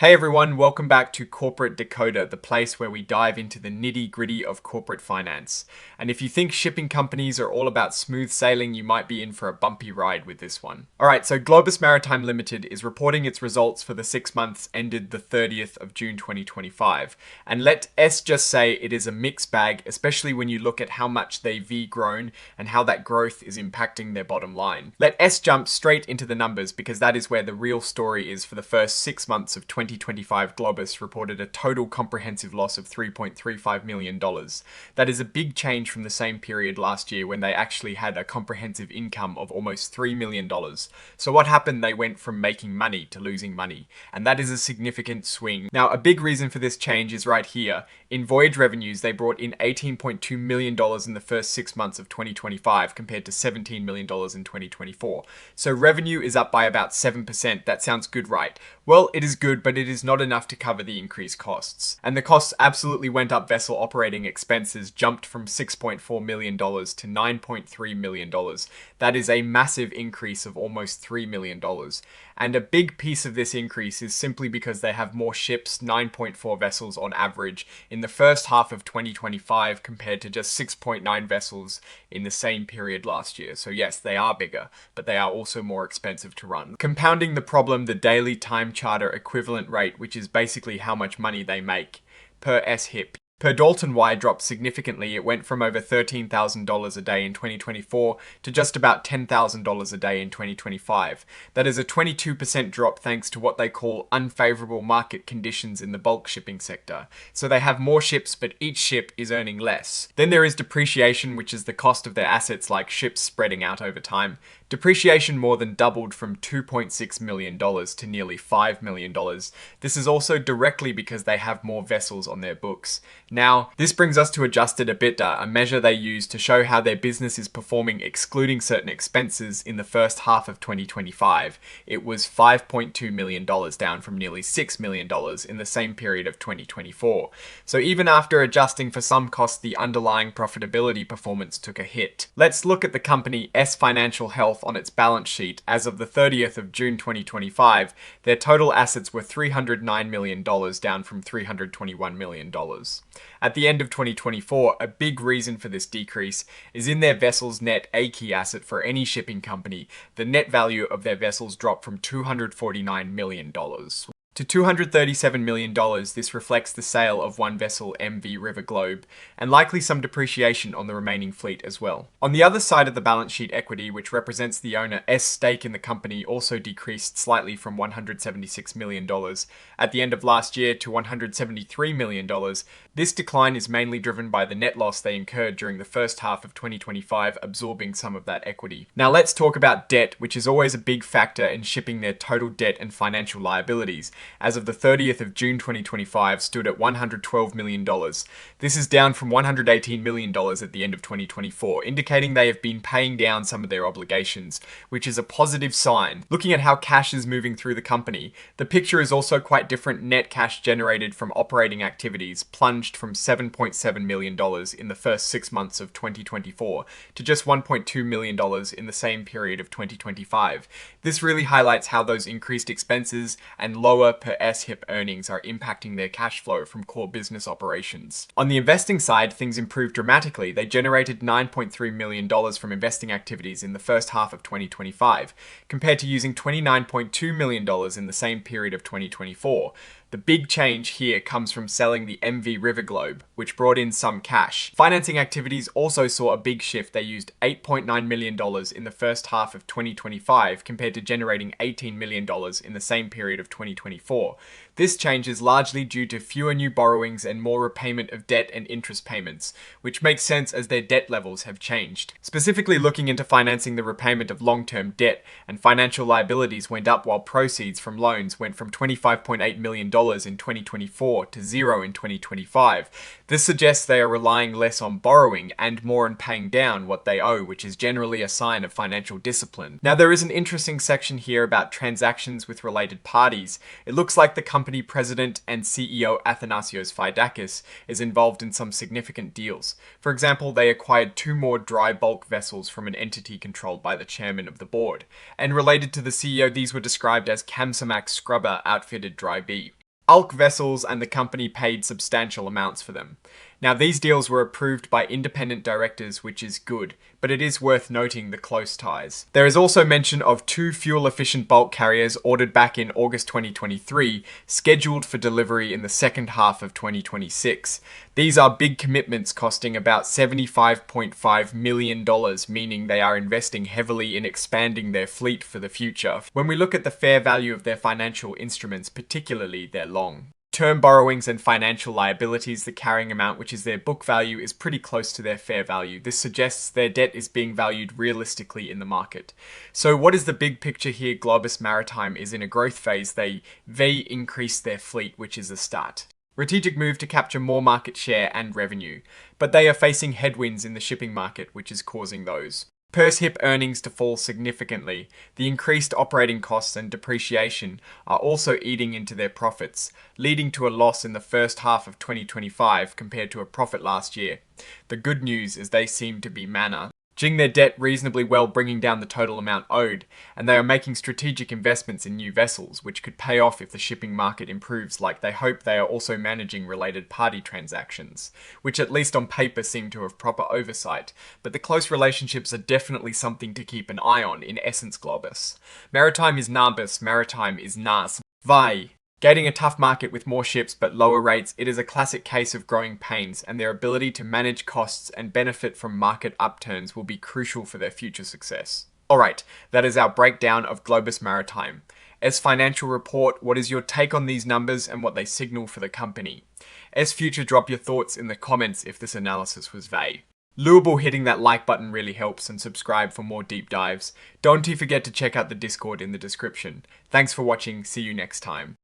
Hey everyone, welcome back to Corporate Decoder, the place where we dive into the nitty-gritty of corporate finance. And if you think shipping companies are all about smooth sailing, you might be in for a bumpy ride with this one. Alright, so Globus Maritime Limited is reporting its results for the 6 months ended the 30th of June 2025. And let S just say it is a mixed bag, especially when you look at how much they've grown and how that growth is impacting their bottom line. Let S jump straight into the numbers because that is where the real story is for the first 6 months of 2025. Globus reported a total comprehensive loss of $3.35 million. That is a big change from the same period last year when they actually had a comprehensive income of almost $3 million. So what happened? They went from making money to losing money, and that is a significant swing. Now, a big reason for this change is right here. In voyage revenues, they brought in $18.2 million in the first 6 months of 2025 compared to $17 million in 2024. So revenue is up by about 7%. That sounds good, right? Well, it is good, but it is not enough to cover the increased costs. And the costs absolutely went up. Vessel operating expenses jumped from $6.4 million to $9.3 million. That is a massive increase of almost $3 million. And a big piece of this increase is simply because they have more ships, 9.4 vessels on average, in the first half of 2025 compared to just 6.9 vessels in the same period last year. So yes, they are bigger, but they are also more expensive to run. Compounding the problem, the daily time charter equivalent rate, which is basically how much money they make per SHIP. Per Dalton Y dropped significantly. It went from over $13,000 a day in 2024 to just about $10,000 a day in 2025. That is a 22% drop thanks to what they call unfavorable market conditions in the bulk shipping sector. So they have more ships, but each ship is earning less. Then there is depreciation, which is the cost of their assets like ships spreading out over time. Depreciation more than doubled from $2.6 million to nearly $5 million. This is also directly because they have more vessels on their books. Now, this brings us to adjusted EBITDA, a measure they use to show how their business is performing excluding certain expenses in the first half of 2025. It was $5.2 million, down from nearly $6 million in the same period of 2024. So even after adjusting for some costs, the underlying profitability performance took a hit. Let's look at the company S Financial Health on its balance sheet. As of the 30th of June 2025, their total assets were $309 million, down from $321 million. At the end of 2024, a big reason for this decrease is in their vessel's net A key asset for any shipping company. The net value of their vessels dropped from $249 million to $237 million. This reflects the sale of one vessel, MV River Globe, and likely some depreciation on the remaining fleet as well. On the other side of the balance sheet, equity, which represents the owner S stake in the company, also decreased slightly from $176 million at the end of last year to $173 million. This decline is mainly driven by the net loss they incurred during the first half of 2025, absorbing some of that equity. Now let's talk about debt, which is always a big factor in shipping their total debt and financial liabilities. As of the 30th of June 2025, stood at $112 million. This is down from $118 million at the end of 2024, indicating they have been paying down some of their obligations, which is a positive sign. Looking at how cash is moving through the company, the picture is also quite different. Net cash generated from operating activities plunged from $7.7 million in the first 6 months of 2024 to just $1.2 million in the same period of 2025. This really highlights how those increased expenses and lower per SHIP earnings are impacting their cash flow from core business operations. On the investing side, things improved dramatically. They generated $9.3 million from investing activities in the first half of 2025, compared to using $29.2 million in the same period of 2024. The big change here comes from selling the MV River Globe, which brought in some cash. Financing activities also saw a big shift. They used $8.9 million in the first half of 2025 compared to generating $18 million in the same period of 2024. This change is largely due to fewer new borrowings and more repayment of debt and interest payments, which makes sense as their debt levels have changed. Specifically looking into financing the repayment of long-term debt, and financial liabilities went up while proceeds from loans went from $25.8 million in 2024 to $0 in 2025. This suggests they are relying less on borrowing and more on paying down what they owe, which is generally a sign of financial discipline. Now, there is an interesting section here about transactions with related parties. It looks like the company president and CEO Athanasios Faidakis is involved in some significant deals. For example, they acquired 2 more dry bulk vessels from an entity controlled by the chairman of the board. And related to the CEO, these were described as Kamsarmax scrubber outfitted dry B. bulk vessels, and the company paid substantial amounts for them. Now, these deals were approved by independent directors, which is good, but it is worth noting the close ties. There is also mention of 2 fuel-efficient bulk carriers ordered back in August 2023, scheduled for delivery in the second half of 2026. These are big commitments costing about $75.5 million, meaning they are investing heavily in expanding their fleet for the future. When we look at the fair value of their financial instruments, particularly their long term borrowings and financial liabilities, the carrying amount, which is their book value, is pretty close to their fair value. This suggests their debt is being valued realistically in the market. So what is the big picture here? Globus Maritime is in a growth phase. They increased their fleet, which is a start. Strategic move to capture more market share and revenue, but they are facing headwinds in the shipping market, which is causing those per ship earnings to fall significantly. The increased operating costs and depreciation are also eating into their profits, leading to a loss in the first half of 2025 compared to a profit last year. The good news is they seem to be managing their debt reasonably well, bringing down the total amount owed, and they are making strategic investments in new vessels, which could pay off if the shipping market improves. Like they hope, they are also managing related party transactions, which at least on paper seem to have proper oversight, but the close relationships are definitely something to keep an eye on. In essence, Globus Maritime is Narbus, Maritime is Nas. Vi. Gating a tough market with more ships but lower rates, it is a classic case of growing pains, and their ability to manage costs and benefit from market upturns will be crucial for their future success. Alright, that is our breakdown of Globus Maritime. As financial report, what is your take on these numbers and what they signal for the company? As future, drop your thoughts in the comments if this analysis was vague. Louable, hitting that like button really helps, and subscribe for more deep dives. Don't forget to check out the Discord in the description. Thanks for watching, see you next time.